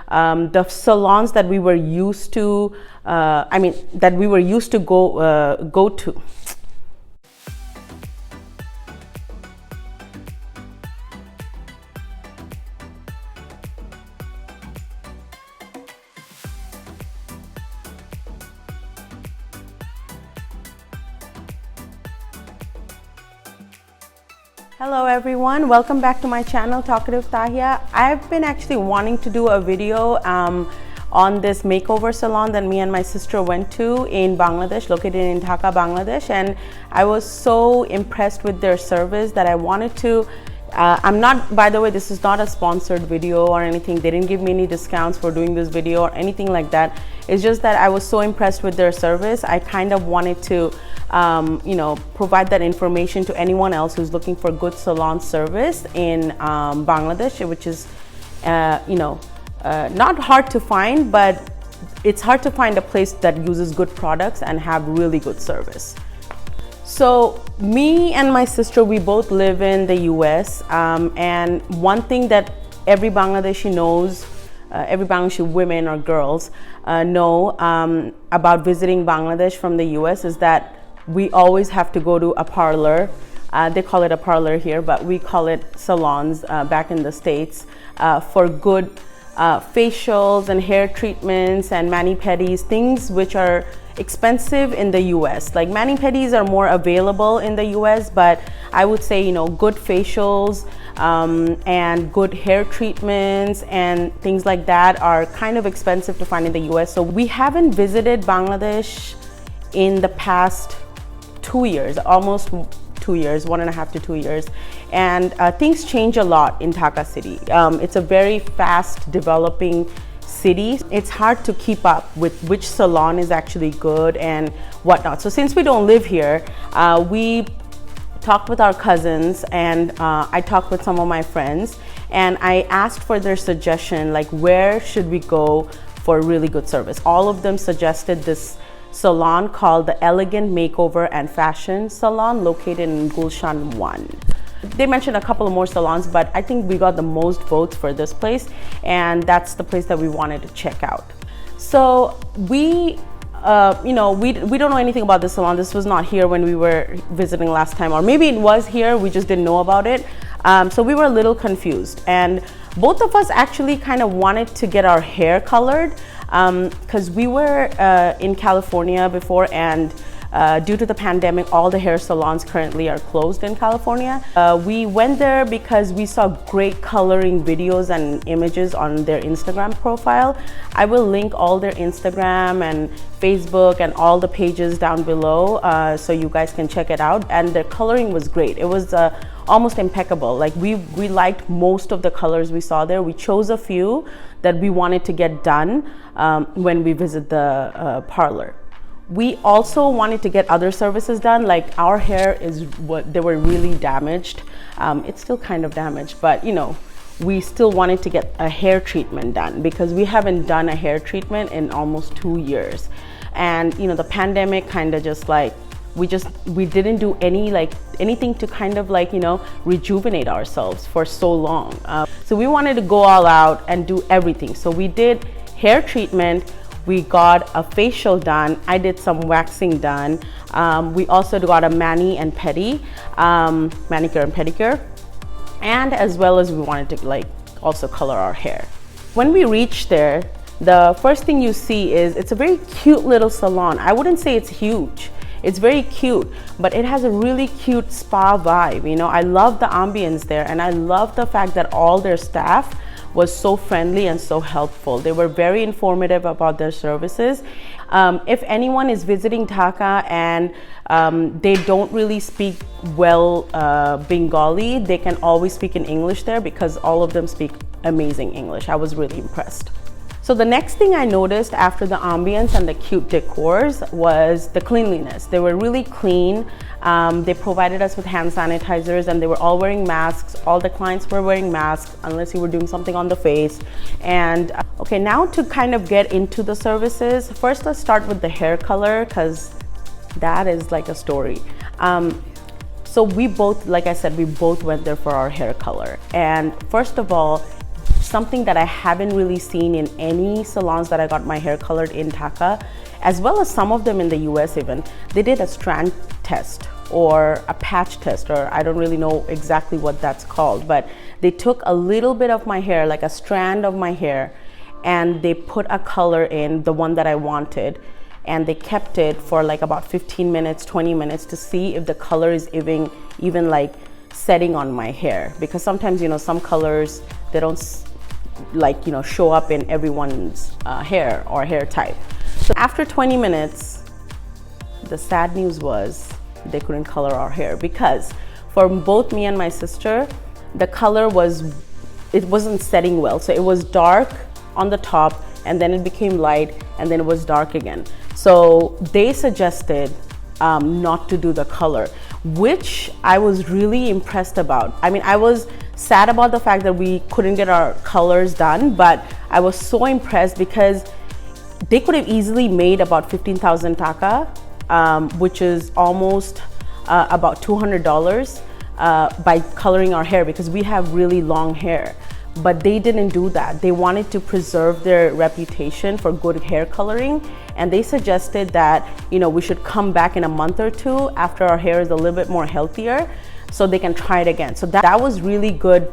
the salons that we were used to, that we were used to go to. Hello everyone, welcome back to my channel Talkative Tahia. I've been actually wanting to do a video on this makeover salon that me and my sister went to in Bangladesh, located in Dhaka, Bangladesh, and I was so impressed with their service that I wanted to by the way, this is not a sponsored video or anything. They didn't give me any discounts for doing this video or anything like that. It's just that I was so impressed with their service. I kind of wanted to provide that information to anyone else who's looking for good salon service in Bangladesh, which is not hard to find, but it's hard to find a place that uses good products and have really good service. So me and my sister, we both live in the US, and one thing that every Bangladeshi knows, every Bangladeshi women or girls know about visiting Bangladesh from the US is that we always have to go to a parlor. They call it a parlor here, but we call it salons back in the States for good facials and hair treatments and mani-pedis, things which are expensive in the US. Like mani-pedis are more available in the US, but I would say, good facials and good hair treatments and things like that are kind of expensive to find in the US. So we haven't visited Bangladesh in the past 2 years, almost 2 years, 1.5 to 2 years. And things change a lot in Dhaka city. It's a very fast developing city. It's hard to keep up with which salon is actually good and whatnot. So since we don't live here, we talked with our cousins and I talked with some of my friends and I asked for their suggestion, like where should we go for really good service. All of them suggested this salon called the Elegant Makeover and Fashion Salon located in Gulshan 1. They mentioned a couple of more salons, but I think we got the most votes for this place, and that's the place that we wanted to check out. So we don't know anything about this salon. This was not here when we were visiting last time, or maybe it was here, we just didn't know about it. So we were a little confused, and both of us actually kind of wanted to get our hair colored because we were in California before, and due to the pandemic, all the hair salons currently are closed in California. We went there because we saw great coloring videos and images on their Instagram profile. I will link all their Instagram and Facebook and all the pages down below so you guys can check it out. And their coloring was great. It was almost impeccable. Like we liked most of the colors we saw there. We chose a few that we wanted to get done when we visit the parlor. We also wanted to get other services done, like our hair they were really damaged. It's still kind of damaged, but we still wanted to get a hair treatment done because we haven't done a hair treatment in almost 2 years. And the pandemic kind of just like, we didn't do anything to kind of rejuvenate ourselves for so long. So we wanted to go all out and do everything. So we did hair treatment. We got a facial done. I did some waxing done. We also got a manicure and pedicure. And as well as we wanted to also color our hair. When we reached there, the first thing you see is it's a very cute little salon. I wouldn't say it's huge. It's very cute, but it has a really cute spa vibe. I love the ambience there, and I love the fact that all their staff was so friendly and so helpful. They were very informative about their services. If anyone is visiting Dhaka and they don't really speak well Bengali, they can always speak in English there because all of them speak amazing English. I was really impressed. So the next thing I noticed after the ambience and the cute decors was the cleanliness. They were really clean. They provided us with hand sanitizers and they were all wearing masks. All the clients were wearing masks unless you were doing something on the face. And okay, now to kind of get into the services, first let's start with the hair color because that is like a story. So we both, like I said, we both went there for our hair color. And first of all, something that I haven't really seen in any salons that I got my hair colored in Dhaka, as well as some of them in the US even. They did a strand test or a patch test, or I don't really know exactly what that's called, but they took a little bit of my hair, like a strand of my hair, and they put a color in, the one that I wanted, and they kept it for like about 15 minutes, 20 minutes to see if the color is even like setting on my hair. Because sometimes, you know, some colors, they don't like, you know, show up in everyone's hair or hair type. So after 20 minutes, the sad news was they couldn't color our hair, because for both me and my sister, the color wasn't setting well. So it was dark on the top, and then it became light, and then it was dark again. So they suggested not to do the color, which I was really impressed about. I mean, I was sad about the fact that we couldn't get our colors done, but I was so impressed because they could have easily made about 15,000 taka, which is almost about $200 by coloring our hair, because we have really long hair. But they didn't do that. They wanted to preserve their reputation for good hair coloring, and they suggested that, you know, we should come back in a month or two after our hair is a little bit more healthier, so they can try it again. So that was really good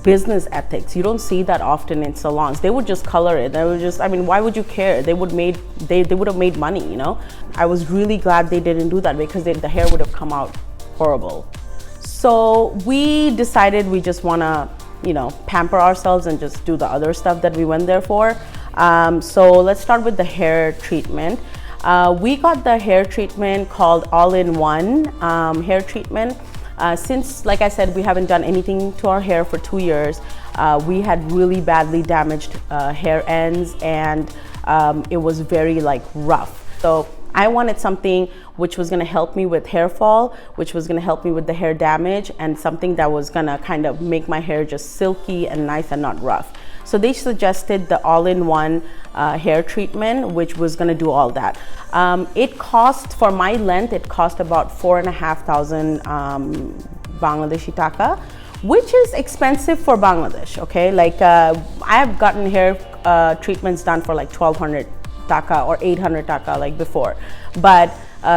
business ethics. You don't see that often in salons. They would just color it. They would just, I mean, why would you care? They would have made money, you know. I was really glad they didn't do that, because the hair would have come out horrible. So we decided we just want to, you know, pamper ourselves and just do the other stuff that we went there for. So let's start with the hair treatment. We got the hair treatment called All-in-One hair treatment. Since, like I said, we haven't done anything to our hair for 2 years, we had really badly damaged hair ends, and it was very like rough. So I wanted something which was gonna help me with hair fall, which was gonna help me with the hair damage, and something that was gonna kind of make my hair just silky and nice and not rough. So they suggested the All-in-One hair treatment, which was gonna do all that. It cost, for my length, it cost about 4,500 Bangladeshi taka, which is expensive for Bangladesh, okay? Like I have gotten hair treatments done for like 1,200 taka or 800 taka like before, but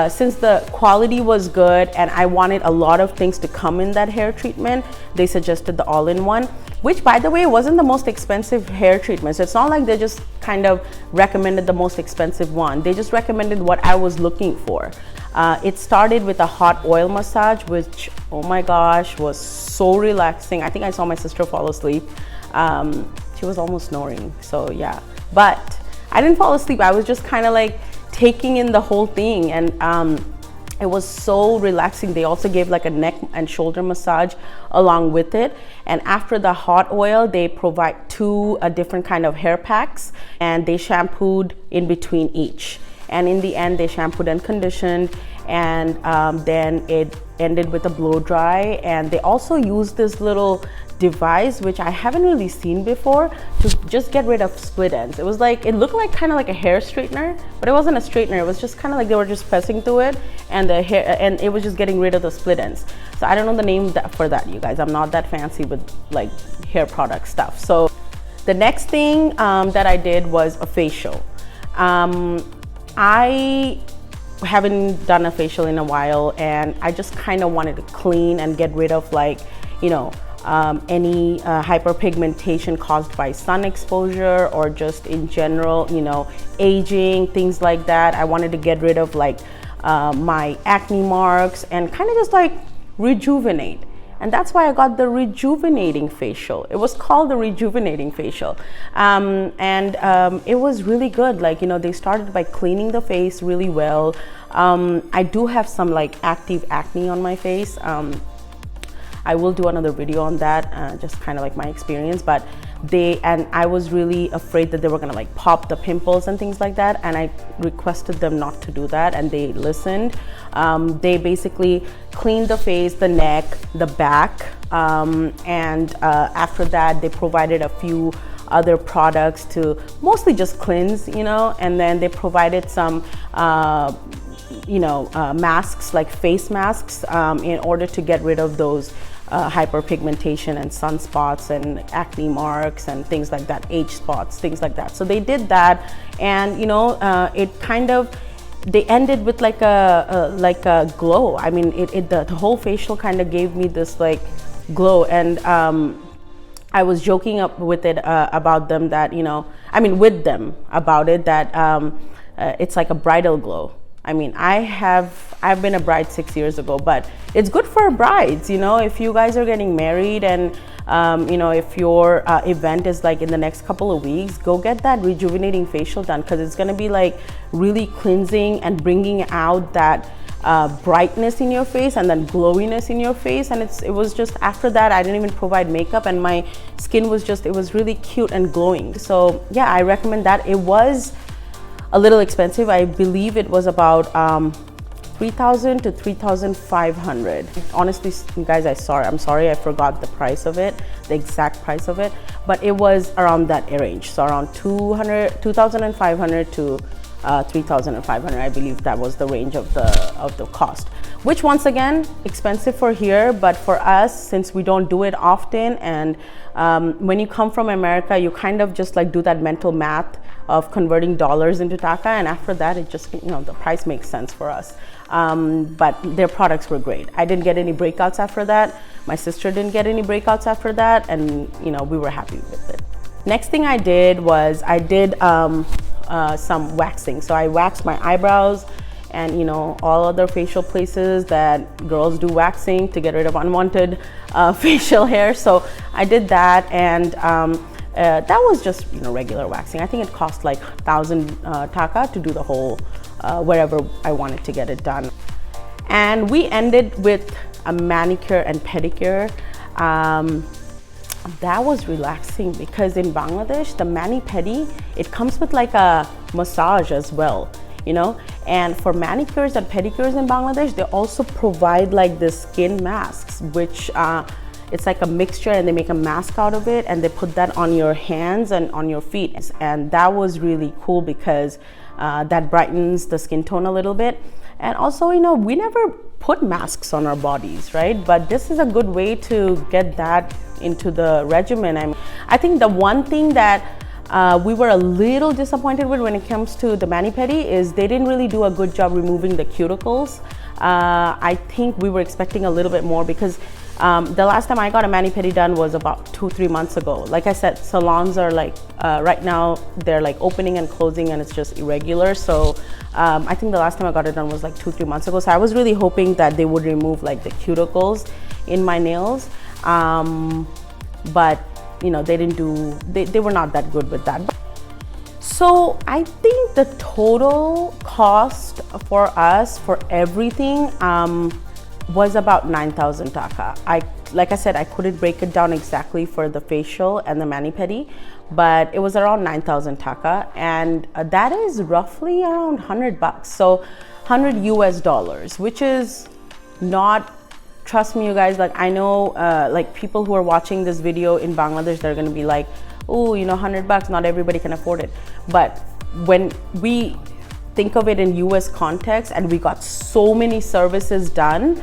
since the quality was good and I wanted a lot of things to come in that hair treatment, they suggested the All-in-One, which, by the way, wasn't the most expensive hair treatment. So it's not like they just kind of recommended the most expensive one. They just recommended what I was looking for. It started with a hot oil massage, which, oh my gosh, was so relaxing. I think I saw my sister fall asleep. She was almost snoring, so yeah. But I didn't fall asleep. I was just kind of like taking in the whole thing, and it was so relaxing. They also gave like a neck and shoulder massage along with it. And after the hot oil, they provide two different kind of hair packs, and they shampooed in between each. And in the end, they shampooed and conditioned, and then it ended with a blow dry. And they also used this little device, which I haven't really seen before, to just get rid of split ends. It was like, it looked like kind of like a hair straightener, but it wasn't a straightener. It was just kind of like they were just pressing through it, and the hair, and it was just getting rid of the split ends. So I don't know the name for that, you guys. I'm not that fancy with like hair product stuff. So the next thing that I did was a facial. I haven't done a facial in a while, and I just kind of wanted to clean and get rid of, like, you know, any hyperpigmentation caused by sun exposure, or just in general, you know, aging, things like that. I wanted to get rid of like my acne marks and kind of just like rejuvenate. And that's why I got the rejuvenating facial. It was called the rejuvenating facial. It was really good. Like, you know, they started by cleaning the face really well. I do have some like active acne on my face. I will do another video on that, just kind of like my experience, but I was really afraid that they were gonna like pop the pimples and things like that, and I requested them not to do that, and they listened. They basically cleaned the face, the neck, the back, and after that they provided a few other products to mostly just cleanse, you know, and then they provided some masks, like face masks, in order to get rid of those hyperpigmentation and sunspots and acne marks and things like that, age spots, things like that. So they did that, and you know, it kind of, they ended with like a glow. I mean, the whole facial kind of gave me this like glow, and I was joking up with it about them that, you know, I mean with them about it, that it's like a bridal glow. I mean, I've been a bride 6 years ago, but it's good for brides, you know, if you guys are getting married and you know, if your event is like in the next couple of weeks, go get that rejuvenating facial done, because it's going to be like really cleansing and bringing out that brightness in your face and then glowiness in your face. And it was just, after that I didn't even provide makeup, and my skin was just, it was really cute and glowing. So yeah, I recommend that. It was a little expensive. I believe it was about 3,000 to 3,500. Honestly, guys, I'm sorry, I forgot the price of it, the exact price of it, but it was around that range. So around 2,500 to 3,500. I believe that was the range of the cost, which once again, expensive for here, but for us, since we don't do it often, and when you come from America, you kind of just like do that mental math of converting dollars into Dhaka, and after that, it just, you know, the price makes sense for us. But their products were great. I didn't get any breakouts after that. My sister didn't get any breakouts after that, and you know, we were happy with it. Next thing I did was I did some waxing. So I waxed my eyebrows and, you know, all other facial places that girls do waxing to get rid of unwanted facial hair. So I did that, and that was just, you know, regular waxing. I think it cost like 1,000 Dhaka to do the whole wherever I wanted to get it done. And we ended with a manicure and pedicure. That was relaxing, because in Bangladesh, the mani-pedi, it comes with like a massage as well, you know. And for manicures and pedicures in Bangladesh, they also provide like the skin masks, which it's like a mixture, and they make a mask out of it, and they put that on your hands and on your feet. And that was really cool, because that brightens the skin tone a little bit. And also, you know, we never put masks on our bodies, right? But this is a good way to get that into the regimen. I think the one thing that we were a little disappointed with when it comes to the mani-pedi is they didn't really do a good job removing the cuticles. I think we were expecting a little bit more, because the last time I got a mani-pedi done was about 2-3 months ago. Like I said, salons are like, right now, they're like opening and closing, and it's just irregular. So I think the last time I got it done was like 2-3 months ago. So I was really hoping that they would remove like the cuticles in my nails. But you know, they didn't do, they were not that good with that. So I think the total cost for us for everything was about 9,000 Dhaka. Like I said, I couldn't break it down exactly for the facial and the mani-pedi, but it was around 9,000 Dhaka, and that is roughly around $100. So $100 US, which is not, trust me, you guys, like I know like people who are watching this video in Bangladesh, they're gonna be like, oh, you know, $100, not everybody can afford it. But when we think of it in US context, and we got so many services done,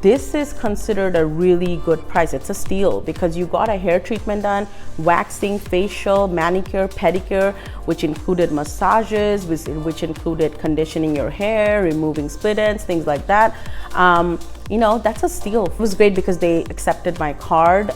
this is considered a really good price. It's a steal, because you got a hair treatment done, waxing, facial, manicure, pedicure, which included massages, which included conditioning your hair, removing split ends, things like that. You know, that's a steal. It was great because they accepted my card,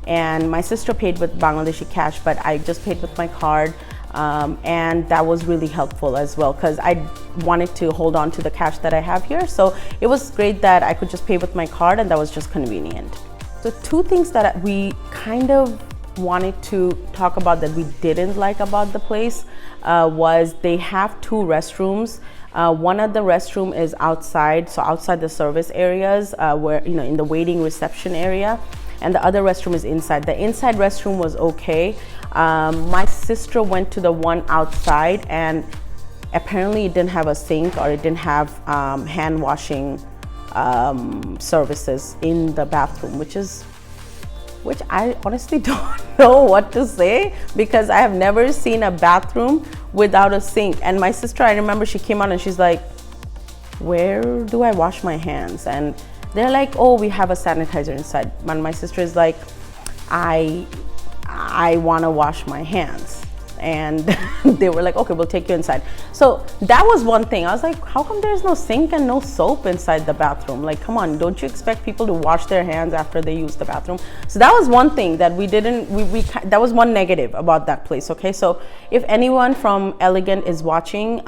and my sister paid with Bangladeshi cash, but I just paid with my card. And that was really helpful as well, because I wanted to hold on to the cash that I have here. So it was great that I could just pay with my card, and that was just convenient. So two things that we kind of wanted to talk about that we didn't like about the place was they have 2 restrooms. One of the restroom is outside, so outside the service areas, where, you know, in the waiting reception area, and the other restroom is inside. The inside restroom was okay. My sister went to the one outside, and apparently it didn't have a sink, or it didn't have hand washing services in the bathroom, which I honestly don't know what to say, because I have never seen a bathroom without a sink. And my sister, I remember she came out and she's like, where do I wash my hands? And they're like, oh, we have a sanitizer inside. And my sister is like, I want to wash my hands. And they were like, okay, we'll take you inside. So that was one thing. I was like, how come there's no sink and no soap inside the bathroom? Like, come on, don't you expect people to wash their hands after they use the bathroom? So that was one thing that we didn't, that was one negative about that place, okay? So if anyone from Elegant is watching,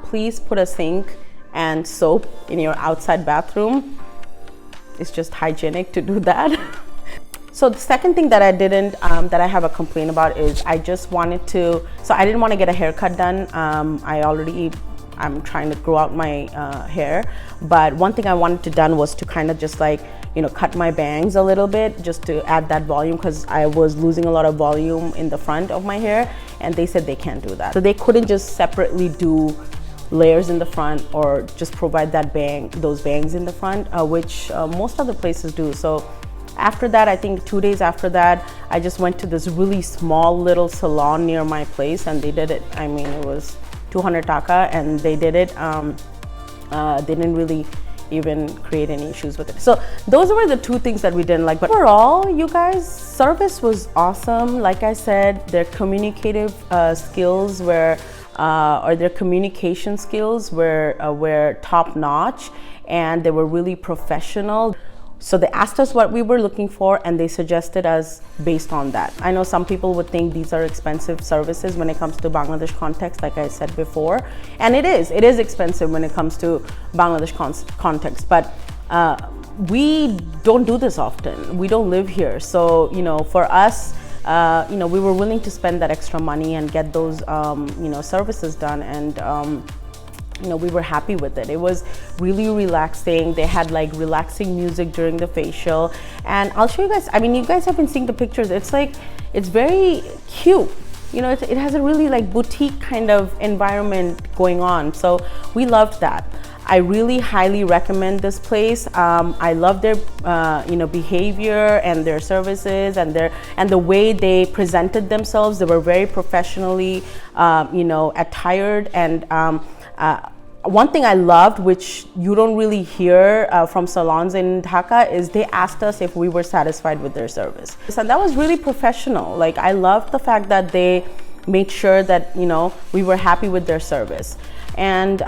please put a sink and soap in your outside bathroom. It's just hygienic to do that. So the second thing that I didn't, that I have a complaint about is I just wanted to, so I didn't want to get a haircut done. I'm trying to grow out my hair, but one thing I wanted to done was to kind of just like, you know, cut my bangs a little bit just to add that volume, because I was losing a lot of volume in the front of my hair, and they said they can't do that. So they couldn't just separately do layers in the front or just provide that those bangs in the front, which most other places do. So after that, I think 2 days after that, I just went to this really small little salon near my place, and they did it. I mean, it was 200 Dhaka, and they did it. They didn't really even create any issues with it. So those were the two things that we didn't like. But overall, you guys, service was awesome. Like I said, their communicative skills were, or their communication skills were top notch, and they were really professional. So they asked us what we were looking for, and they suggested us based on that. I know some people would think these are expensive services when it comes to Bangladesh context, like I said before, and it is expensive when it comes to Bangladesh context, but we don't do this often. We don't live here. So, you know, for us, you know, we were willing to spend that extra money and get those, you know, services done, and you know, we were happy with it. It was really relaxing. They had like relaxing music during the facial, and I'll show you guys. I mean, you guys have been seeing the pictures. It's like, it's very cute. You know, it has a really like boutique kind of environment going on. So we loved that. I really highly recommend this place. I love their, you know, behavior and their services and the way they presented themselves. They were very professionally, you know, attired, and one thing I loved, which you don't really hear from salons in Dhaka, is they asked us if we were satisfied with their service. So that was really professional. Like, I loved the fact that they made sure that, you know, we were happy with their service. And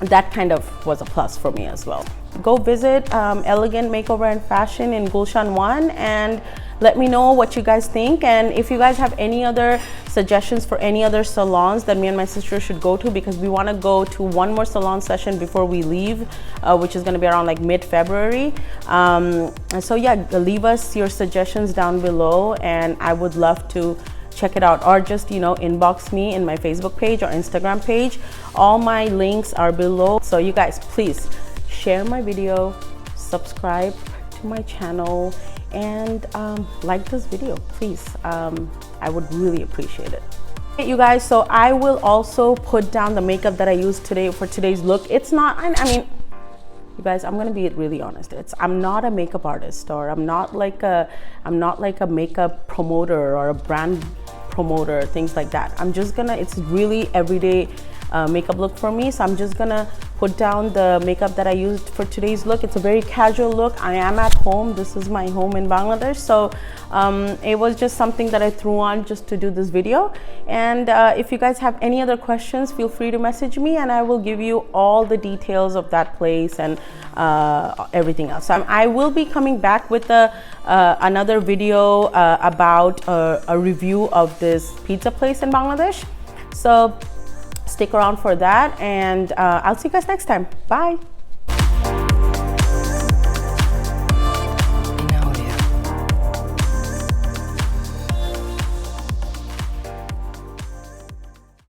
that kind of was a plus for me as well. Go visit Elegant Makeover and Fashion in Gulshan 1 and let me know what you guys think. And if you guys have any other suggestions for any other salons that me and my sister should go to, because we want to go to one more salon session before we leave, which is going to be around like mid-February. And so yeah, leave us your suggestions down below, and I would love to check it out, or just, you know, inbox me in my Facebook page or Instagram page. All my links are below. So you guys, please share my video, subscribe to my channel, and like this video, please. I would really appreciate it. Okay, you guys, so I will also put down the makeup that I used today for today's look. It's not, I mean, you guys, I'm gonna be really honest. I'm not a makeup artist, or I'm not like a makeup promoter or a brand promoter, things like that. I'm just gonna, it's really everyday makeup look for me. So I'm just gonna put down the makeup that I used for today's look. It's a very casual look. I am at home. This is my home in Bangladesh. So it was just something that I threw on just to do this video. And if you guys have any other questions, feel free to message me, and I will give you all the details of that place and everything else. So I will be coming back with another video about a review of this pizza place in Bangladesh. So stick around for that, and I'll see you guys next time. Bye.